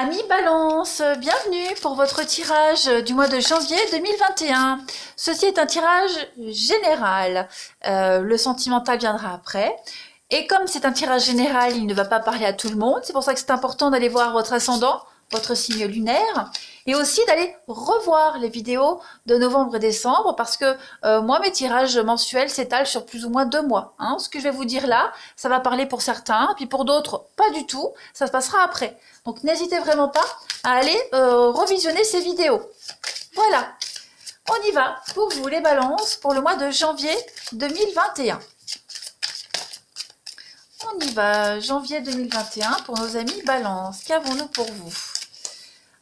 Amis Balance, bienvenue pour votre tirage du mois de janvier 2021. Ceci est un tirage général. Le sentimental viendra après. Et comme c'est un tirage général, il ne va pas parler à tout le monde. C'est pour ça que c'est important d'aller voir votre ascendant, votre signe lunaire. Et aussi d'aller revoir les vidéos de novembre et décembre parce que moi, mes tirages mensuels s'étalent sur plus ou moins 2 mois. Ce que je vais vous dire là, ça va parler pour certains, puis pour d'autres, pas du tout. Ça se passera après. Donc n'hésitez vraiment pas à aller revisionner ces vidéos. Voilà, on y va pour vous les balances pour le mois de janvier 2021. On y va, janvier 2021 pour nos amis Balance. Qu'avons-nous pour vous?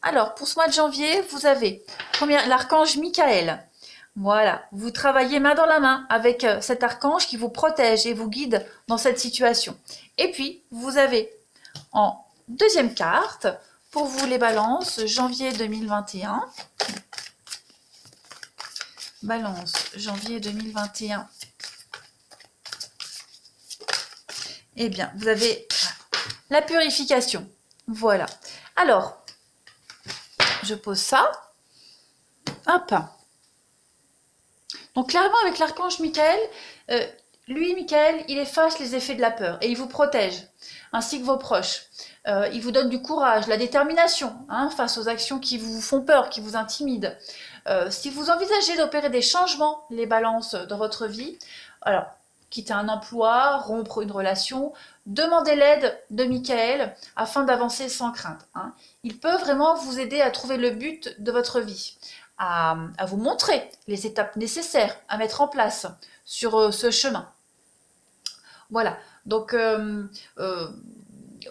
Alors, pour ce mois de janvier, vous avez l'archange Michael. Voilà, vous travaillez main dans la main avec cet archange qui vous protège et vous guide dans cette situation. Et puis, vous avez en deuxième carte, pour vous les balances, janvier 2021. Balance, janvier 2021. Eh bien, vous avez la purification. Voilà. Alors, je pose ça. Hop. Donc, clairement, avec l'archange Michael, lui, Michael, il efface les effets de la peur et il vous protège, ainsi que vos proches. Il vous donne du courage, la détermination face aux actions qui vous font peur, qui vous intimident. Si vous envisagez d'opérer des changements, les balances dans votre vie, alors, quitter un emploi, rompre une relation, demandez l'aide de Michael afin d'avancer sans crainte. Il peut vraiment vous aider à trouver le but de votre vie, à vous montrer les étapes nécessaires à mettre en place sur ce chemin. Voilà, donc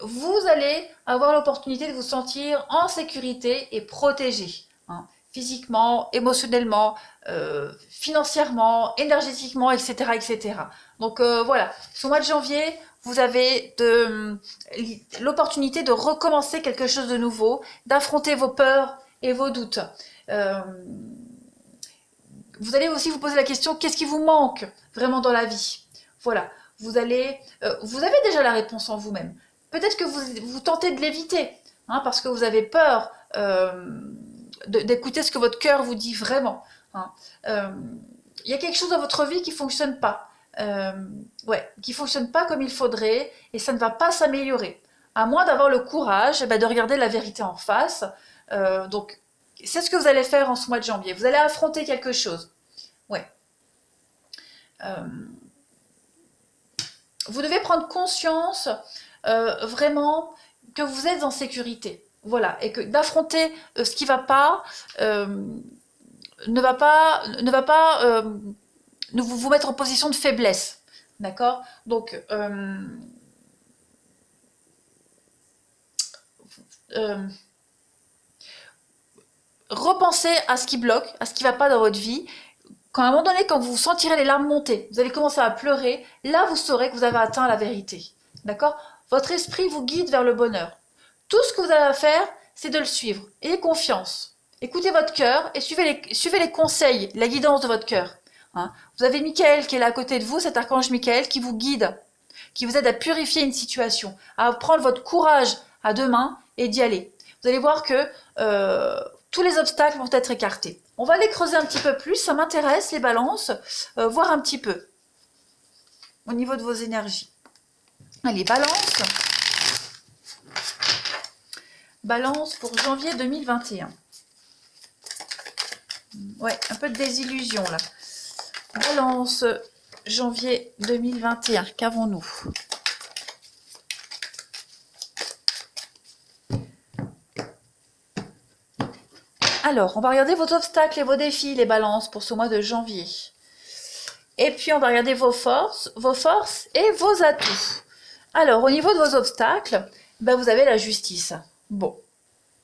vous allez avoir l'opportunité de vous sentir en sécurité et protégé, physiquement, émotionnellement, financièrement, énergétiquement, etc. etc. Donc voilà, ce mois de janvier, vous avez l'opportunité de recommencer quelque chose de nouveau, d'affronter vos peurs et vos doutes. Vous allez aussi vous poser la question, qu'est-ce qui vous manque vraiment dans la vie? Voilà, vous avez déjà la réponse en vous-même. Peut-être que vous tentez de l'éviter, parce que vous avez peur d'écouter ce que votre cœur vous dit vraiment. Il y a quelque chose dans votre vie qui ne fonctionne pas. Qui ne fonctionne pas comme il faudrait, et ça ne va pas s'améliorer. À moins d'avoir le courage de regarder la vérité en face. Donc, c'est ce que vous allez faire en ce mois de janvier. Vous allez affronter quelque chose. Vous devez prendre conscience vraiment que vous êtes en sécurité. Voilà, et que d'affronter ce qui ne va pas ne vous mettre en position de faiblesse. D'accord? Donc, repensez à ce qui bloque, à ce qui ne va pas dans votre vie. Quand à un moment donné, quand vous sentirez les larmes monter, vous allez commencer à pleurer, là vous saurez que vous avez atteint la vérité. D'accord? Votre esprit vous guide vers le bonheur. Tout ce que vous avez à faire, c'est de le suivre. Ayez confiance. Écoutez votre cœur et suivez les conseils, la guidance de votre cœur. Vous avez Michael qui est là à côté de vous, cet archange Michael qui vous guide, qui vous aide à purifier une situation, à prendre votre courage à deux mains et d'y aller. Vous allez voir que tous les obstacles vont être écartés. On va les creuser un petit peu plus, ça m'intéresse les balances, voir un petit peu au niveau de vos énergies. Allez, balance. Balance pour janvier 2021. Ouais, un peu de désillusion là. Balance, janvier 2021, qu'avons-nous? Alors, on va regarder vos obstacles et vos défis, les balances, pour ce mois de janvier. Et puis, on va regarder vos forces et vos atouts. Alors, au niveau de vos obstacles, vous avez la justice. Bon,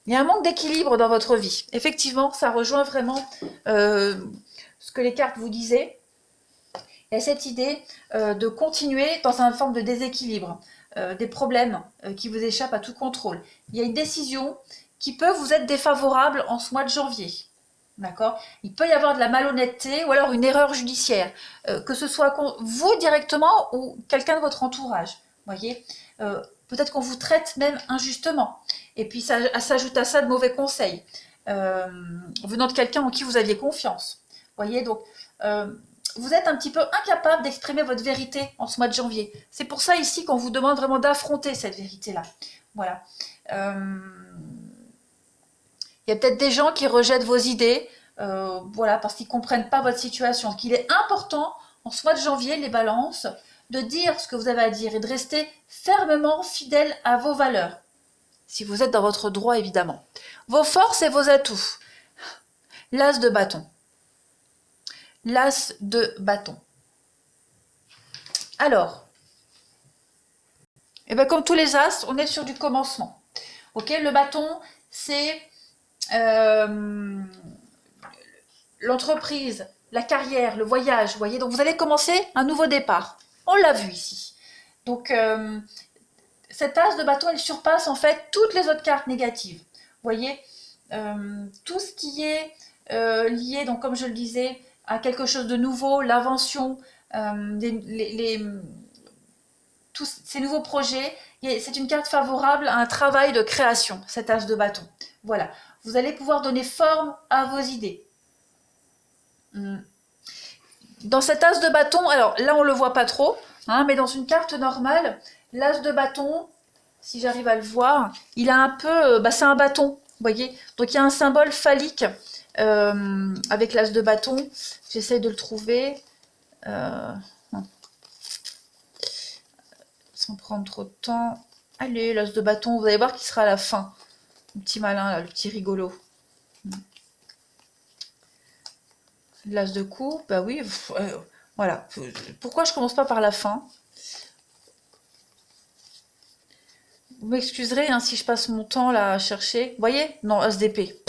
il y a un manque d'équilibre dans votre vie. Effectivement, ça rejoint vraiment ce que les cartes vous disaient. Il y a cette idée de continuer dans une forme de déséquilibre, des problèmes qui vous échappent à tout contrôle. Il y a une décision qui peut vous être défavorable en ce mois de janvier. D'accord? Il peut y avoir de la malhonnêteté ou alors une erreur judiciaire, que ce soit vous directement ou quelqu'un de votre entourage. Voyez, Peut-être qu'on vous traite même injustement. Et puis ça s'ajoute à ça de mauvais conseils venant de quelqu'un en qui vous aviez confiance. Vous voyez, donc vous êtes un petit peu incapable d'exprimer votre vérité en ce mois de janvier. C'est pour ça ici qu'on vous demande vraiment d'affronter cette vérité-là. Voilà. Il y a peut-être des gens qui rejettent vos idées, voilà, parce qu'ils ne comprennent pas votre situation. Donc, il est important, en ce mois de janvier, les balances, de dire ce que vous avez à dire et de rester fermement fidèle à vos valeurs. Si vous êtes dans votre droit, évidemment. Vos forces et vos atouts. L'as de bâton. L'as de bâton. Alors, eh bien, comme tous les as, on est sur du commencement. Ok, le bâton, c'est l'entreprise, la carrière, le voyage, vous voyez. Donc, vous allez commencer un nouveau départ. On l'a vu ici. Donc, cette as de bâton, elle surpasse en fait toutes les autres cartes négatives. Vous voyez, tout ce qui est lié, donc comme je le disais, à quelque chose de nouveau, l'invention, tous ces nouveaux projets, c'est une carte favorable à un travail de création, cette as de bâton. Voilà, vous allez pouvoir donner forme à vos idées. Dans cette as de bâton, alors là on ne le voit pas trop, hein, mais dans une carte normale, l'as de bâton, si j'arrive à le voir, il a un peu, c'est un bâton, vous voyez. Donc il y a un symbole phallique avec l'as de bâton. J'essaie de le trouver. Sans prendre trop de temps. Allez, l'as de bâton, vous allez voir qu'il sera à la fin. Le petit malin, là, le petit rigolo. L'as de coupe, bah oui, voilà. Pourquoi je commence pas par la fin? Vous m'excuserez hein, si je passe mon temps là à chercher. Vous voyez? Non, as d'épée.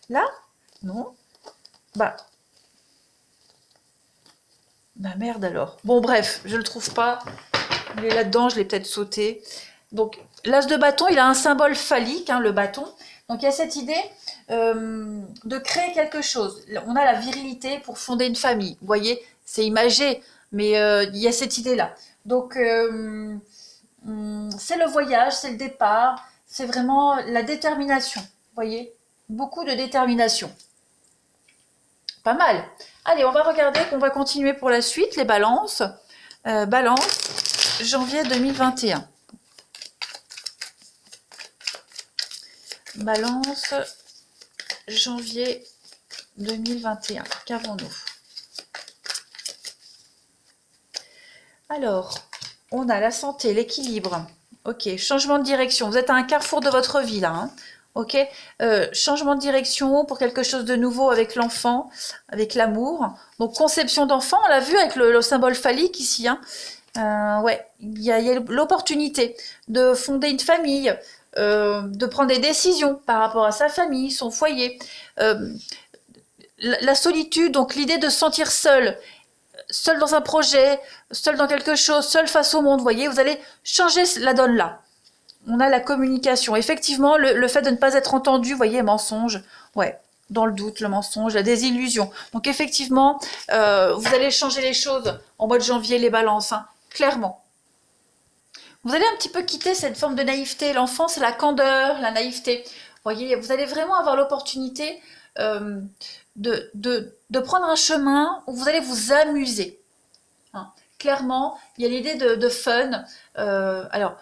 Là? Non. Bah merde alors. Bon bref, je le trouve pas. Il est là-dedans, je l'ai peut-être sauté. Donc l'as de bâton, il a un symbole phallique, hein, le bâton. Donc il y a cette idée de créer quelque chose. On a la virilité pour fonder une famille. Vous voyez, c'est imagé, mais il y a cette idée-là. Donc c'est le voyage, c'est le départ, c'est vraiment la détermination. Vous voyez, beaucoup de détermination. Pas mal. Allez, on va regarder, on va continuer pour la suite, les balances. Balance, janvier 2021. Balance, janvier 2021. Qu'avons-nous? Alors, on a la santé, l'équilibre. Ok, changement de direction. Vous êtes à un carrefour de votre vie là. Hein. Ok, changement de direction pour quelque chose de nouveau avec l'enfant, avec l'amour. Donc conception d'enfant, on l'a vu avec le symbole phallique ici. Hein. Ouais, il y a l'opportunité de fonder une famille, de prendre des décisions par rapport à sa famille, son foyer. La solitude, donc l'idée de se sentir seul dans un projet, seul dans quelque chose, seul face au monde, vous voyez, vous allez changer la donne là. On a la communication. Effectivement, le fait de ne pas être entendu, vous voyez, mensonge, ouais, dans le doute, le mensonge, la désillusion. Donc effectivement, vous allez changer les choses en mois de janvier, les balances, hein, clairement. Vous allez un petit peu quitter cette forme de naïveté. L'enfant, c'est la candeur, la naïveté. Vous voyez, vous allez vraiment avoir l'opportunité de prendre un chemin où vous allez vous amuser. Hein. Clairement, il y a l'idée de fun. Alors,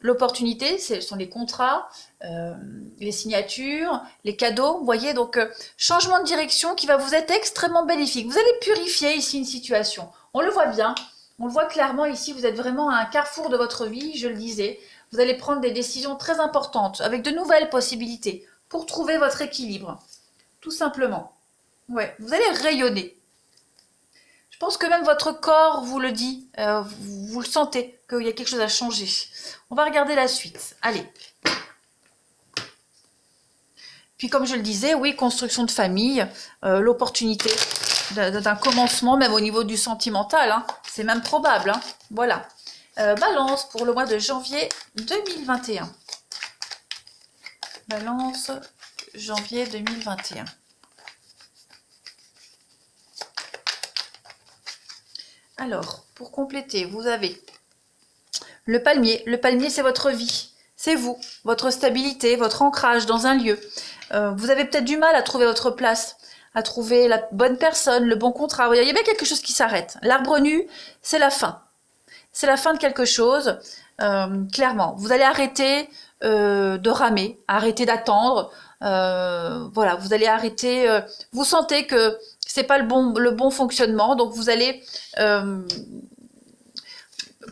l'opportunité, ce sont les contrats, les signatures, les cadeaux. Vous voyez, donc changement de direction qui va vous être extrêmement bénéfique. Vous allez purifier ici une situation. On le voit bien. On le voit clairement ici, vous êtes vraiment à un carrefour de votre vie, je le disais. Vous allez prendre des décisions très importantes, avec de nouvelles possibilités, pour trouver votre équilibre. Tout simplement. Ouais, vous allez rayonner. Je pense que même votre corps vous le dit, vous le sentez, qu'il y a quelque chose à changer. On va regarder la suite. Allez. Puis comme je le disais, oui, construction de famille, l'opportunité d'un commencement, même au niveau du sentimental, hein, c'est même probable. Hein, voilà. Balance pour le mois de janvier 2021. Balance, janvier 2021. Alors, pour compléter, vous avez Le palmier, c'est votre vie. C'est vous, votre stabilité, votre ancrage dans un lieu. Vous avez peut-être du mal à trouver votre place, à trouver la bonne personne, le bon contrat. Il y a bien quelque chose qui s'arrête. L'arbre nu, c'est la fin. C'est la fin de quelque chose, clairement. Vous allez arrêter de ramer, arrêter d'attendre. Voilà, vous allez arrêter. Vous sentez que c'est pas le bon fonctionnement, donc vous allez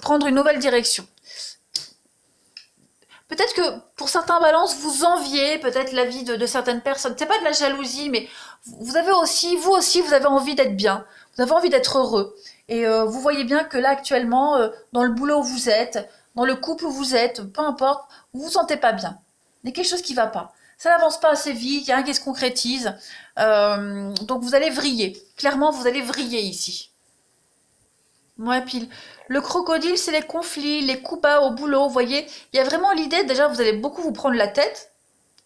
prendre une nouvelle direction. Peut-être que pour certains balances, vous enviez peut-être la vie de certaines personnes. C'est pas de la jalousie, mais vous avez aussi, vous avez envie d'être bien. Vous avez envie d'être heureux. Et vous voyez bien que là, actuellement, dans le boulot où vous êtes, dans le couple où vous êtes, peu importe, vous vous sentez pas bien. Il y a quelque chose qui va pas. Ça n'avance pas assez vite, il y a rien qui se concrétise. Donc vous allez vriller. Clairement, vous allez vriller ici. Ouais, puis le crocodile, c'est les conflits, les coups bas au boulot, vous voyez. Il y a vraiment l'idée, déjà, vous allez beaucoup vous prendre la tête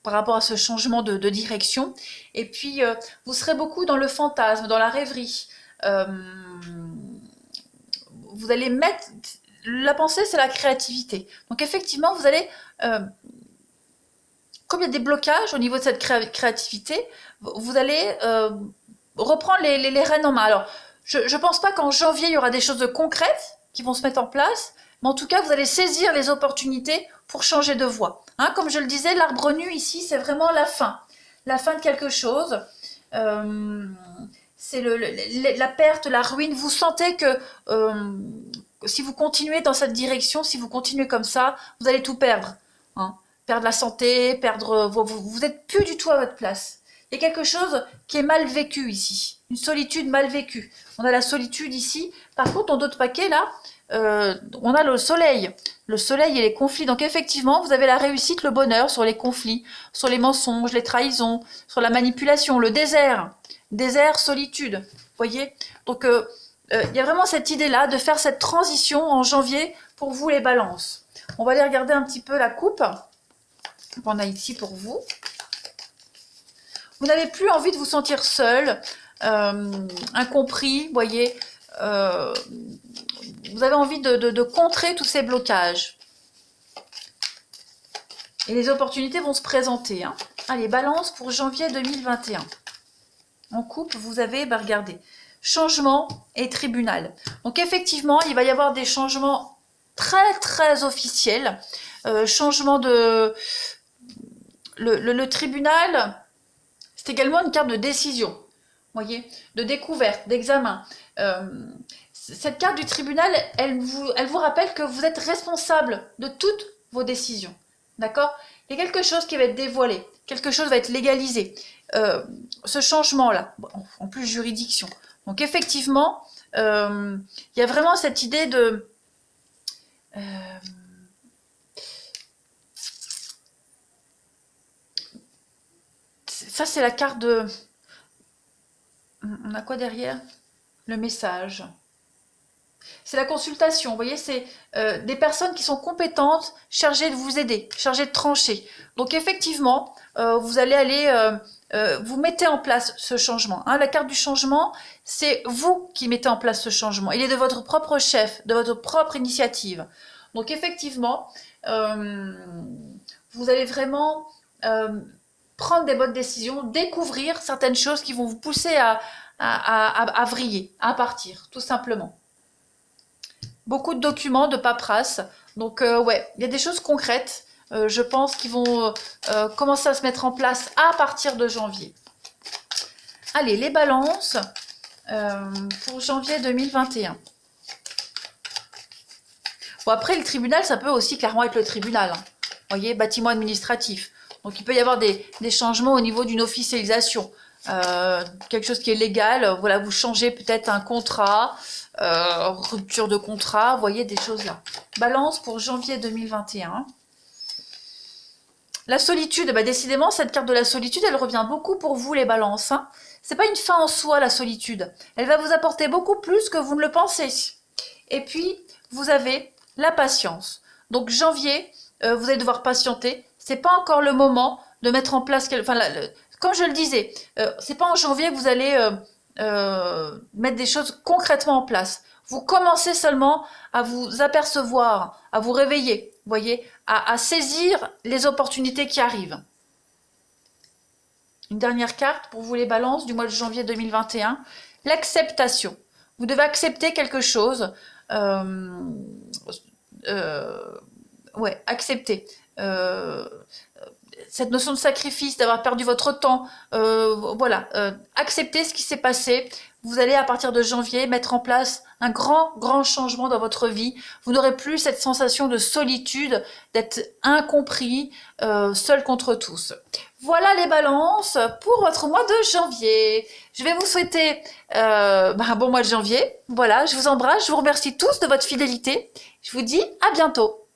par rapport à ce changement de direction. Et puis, vous serez beaucoup dans le fantasme, dans la rêverie. Euh, vous allez mettre... La pensée, c'est la créativité. Donc, effectivement, vous allez... comme il y a des blocages au niveau de cette créativité, vous allez reprendre les rênes en main. Alors, je ne pense pas qu'en janvier, il y aura des choses concrètes qui vont se mettre en place, mais en tout cas, vous allez saisir les opportunités pour changer de voie. Hein, comme je le disais, l'arbre nu ici, c'est vraiment la fin de quelque chose. C'est la perte, la ruine. Vous sentez que si vous continuez dans cette direction, si vous continuez comme ça, vous allez tout perdre. Hein. Perdre la santé, perdre... Vous n'êtes plus du tout à votre place. Il y a quelque chose qui est mal vécu ici. Une solitude mal vécue. On a la solitude ici. Par contre, dans d'autres paquets, là, on a le soleil. Le soleil et les conflits. Donc, effectivement, vous avez la réussite, le bonheur sur les conflits, sur les mensonges, les trahisons, sur la manipulation, le désert. Désert, solitude. Vous voyez? Donc, il y a vraiment cette idée-là de faire cette transition en janvier pour vous, les balances. On va aller regarder un petit peu la coupe qu'on a ici pour vous. Vous n'avez plus envie de vous sentir seul, incompris, vous voyez. Vous avez envie de contrer tous ces blocages. Et les opportunités vont se présenter. Hein. Allez, balance pour janvier 2021. En couple, vous avez, regardez, changement et tribunal. Donc effectivement, il va y avoir des changements très très officiels. Changement de... Le tribunal... C'est également une carte de décision, voyez, de découverte, d'examen. Cette carte du tribunal, elle vous rappelle que vous êtes responsable de toutes vos décisions, d'accord? Il y a quelque chose qui va être dévoilé, quelque chose va être légalisé. Ce changement-là, en plus juridiction. Donc effectivement, il y a vraiment cette idée de... Ça, c'est la carte de... On a quoi derrière? Le message. C'est la consultation. Vous voyez, c'est des personnes qui sont compétentes, chargées de vous aider, chargées de trancher. Donc, effectivement, vous allez aller... vous mettez en place ce changement. Hein. La carte du changement, c'est vous qui mettez en place ce changement. Il est de votre propre chef, de votre propre initiative. Donc, effectivement, vous allez vraiment... prendre des bonnes décisions, découvrir certaines choses qui vont vous pousser à vriller, à partir, tout simplement. Beaucoup de documents, de paperasse. Donc, ouais, il y a des choses concrètes, je pense, qui vont commencer à se mettre en place à partir de janvier. Allez, les balances pour janvier 2021. Bon, après, le tribunal, ça peut aussi clairement être le tribunal. Hein. Vous voyez, bâtiment administratif. Donc, il peut y avoir des changements au niveau d'une officialisation. Quelque chose qui est légal. Voilà, vous changez peut-être un contrat, rupture de contrat. Vous voyez, des choses là. Balance pour janvier 2021. La solitude, décidément, cette carte de la solitude, elle revient beaucoup pour vous, les balances. Hein. C'est pas une fin en soi, la solitude. Elle va vous apporter beaucoup plus que vous ne le pensez. Et puis, vous avez la patience. Donc, janvier, vous allez devoir patienter. C'est pas encore le moment de mettre en place... comme je le disais, c'est pas en janvier que vous allez mettre des choses concrètement en place. Vous commencez seulement à vous apercevoir, à vous réveiller, vous voyez, à saisir les opportunités qui arrivent. Une dernière carte pour vous les balances du mois de janvier 2021, l'acceptation. Vous devez accepter quelque chose. Ouais, accepter. Cette notion de sacrifice, d'avoir perdu votre temps, voilà, acceptez ce qui s'est passé. Vous allez à partir de janvier mettre en place un grand changement dans votre vie. Vous n'aurez plus cette sensation de solitude, d'être incompris, seul contre tous. Voilà les balances pour votre mois de janvier. Je vais vous souhaiter un bon mois de janvier. Voilà, je vous embrasse, je vous remercie tous de votre fidélité. Je vous dis à bientôt.